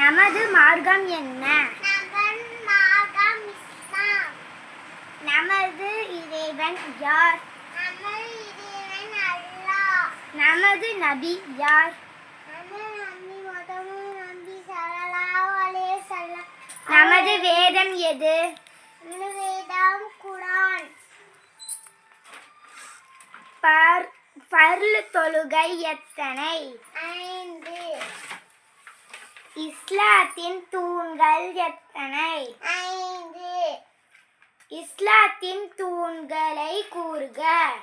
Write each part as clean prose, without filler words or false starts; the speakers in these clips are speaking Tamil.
நமது மார்க்கம் என்ன? நமது இறைவன் யார்? நமது நபி யார்? நமது வேதம் எது? குர்ஆன். பர்ல் தொழுகை எத்தனை? 5. இஸ்லாத்தின் தூண்கள் எத்தனை? 5. இஸ்லாத்தின் தூண்களை கூறுக.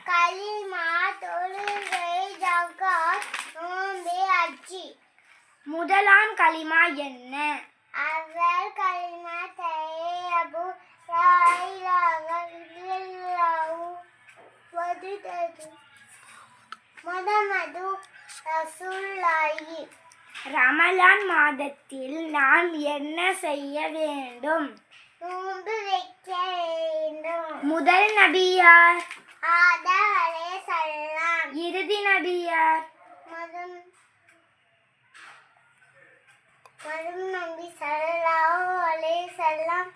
கலிமா, தொழுகை, ஜகாத், நோன்பு, ஹஜ். முதலாம் கலிமா என்ன? அவல் கலிமா தய்யிபு லா இலாஹ இல்லல்லாஹு வஹ்தஹு முஹம்மது ரசூலுல்லாஹி. ரமலான் மாதத்தில் நாம் என்ன செய்ய வேண்டும்? நோன்பு வைக்க வேண்டும். முதல் நபி யார்? ஆதம் அலைஹிஸ்ஸலாம். இறுதி நபி யார்? நபி ஸல்லல்லாஹு அலைஹி வஸல்லம்.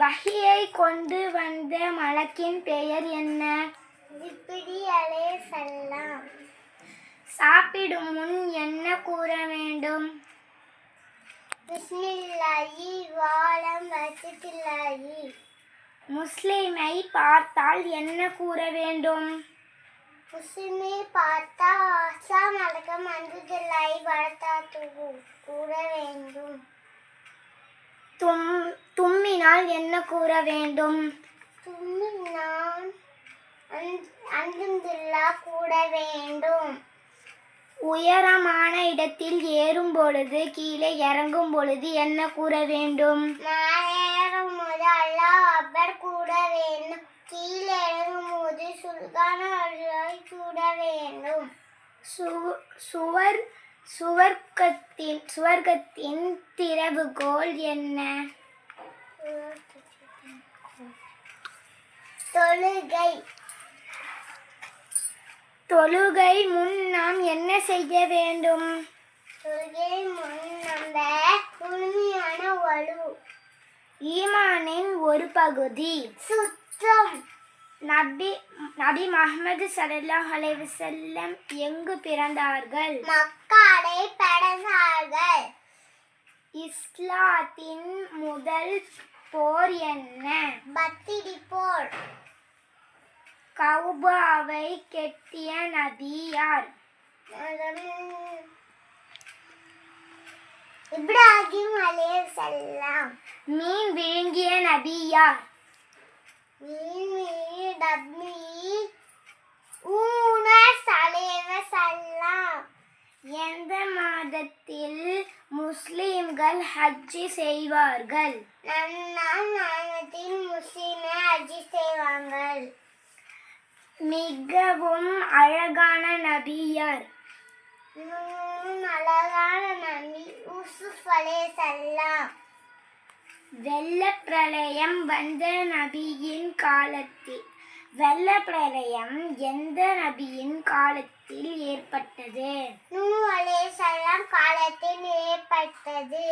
வஹியை கொண்டு வந்த மலக்கின் பெயர் என்ன? ஜிப்ரீல் அலைஹிஸ்ஸலாம். சாப்பிடும் முன் என்ன கூற வேண்டும்? பிஸ்மில்லாஹி வஅலம் வஸில்லாஹி. முஸ்லிமை பார்த்தால் என்ன கூற வேண்டும்? முஸ்லிமை பார்த்தா அஸ்ஸலாமு அலைக்கும் வரஹ்மத்துல்லாஹி வபரகாத்துஹு கூற வேண்டும். தும்மினால் என்ன கூற வேண்டும்? தும்மினால் அல்ஹம்துலில்லாஹ் கூற வேண்டும். உயரமான இடத்தில் ஏறும் பொழுது கீழே இறங்கும் பொழுது என்ன கூற வேண்டும்? ஏறும் போது அல்லாஹ் அக்பர் கூற வேண்டும். கீழே இறங்கும் போது சுப்ஹானல்லாஹ் கூற வேண்டும். சுவர்க்கத்தின் திறவுகோல் என்ன? தொழுகை. தொழுகை முன் நாம் என்ன செய்ய வேண்டும்? தொழுகை முன் நம்ம முழுமையான வலு. ஈமானின் ஒரு பகுதி. சுத்தம். நபி முஹம்மது ஸல்லல்லாஹு அலைஹி வஸல்லம் எங்கு பிறந்தார்கள்? மக்காவை பிறந்தார்கள். இஸ்லாத்தின் முதல் போர் என்ன? பத்ர் போர். கஅபாவை கட்டிய நபி யார்? இப்ராஹிம் அலைஹிஸ்ஸலாம். மீன் விழுங்கிய நபி யார்? எந்த மாதத்தில் முஸ்லிம்கள் ஹஜ் செய்வார்கள்? முஸ்லிம்கள் ஹஜ் செய்வார்கள். மிகவும் அழகான நபி யார்? அழகான நபி யூசுப் அலைஹிஸ்ஸலாம். வெள்ளப்பிரளயம் வந்த நபியின் காலத்தில் வெள்ளப்பிரளயம் எந்த நபியின் காலத்தில் ஏற்பட்டது? நூஹ் அலைஹிஸ்ஸலாம் காலத்தில் ஏற்பட்டது.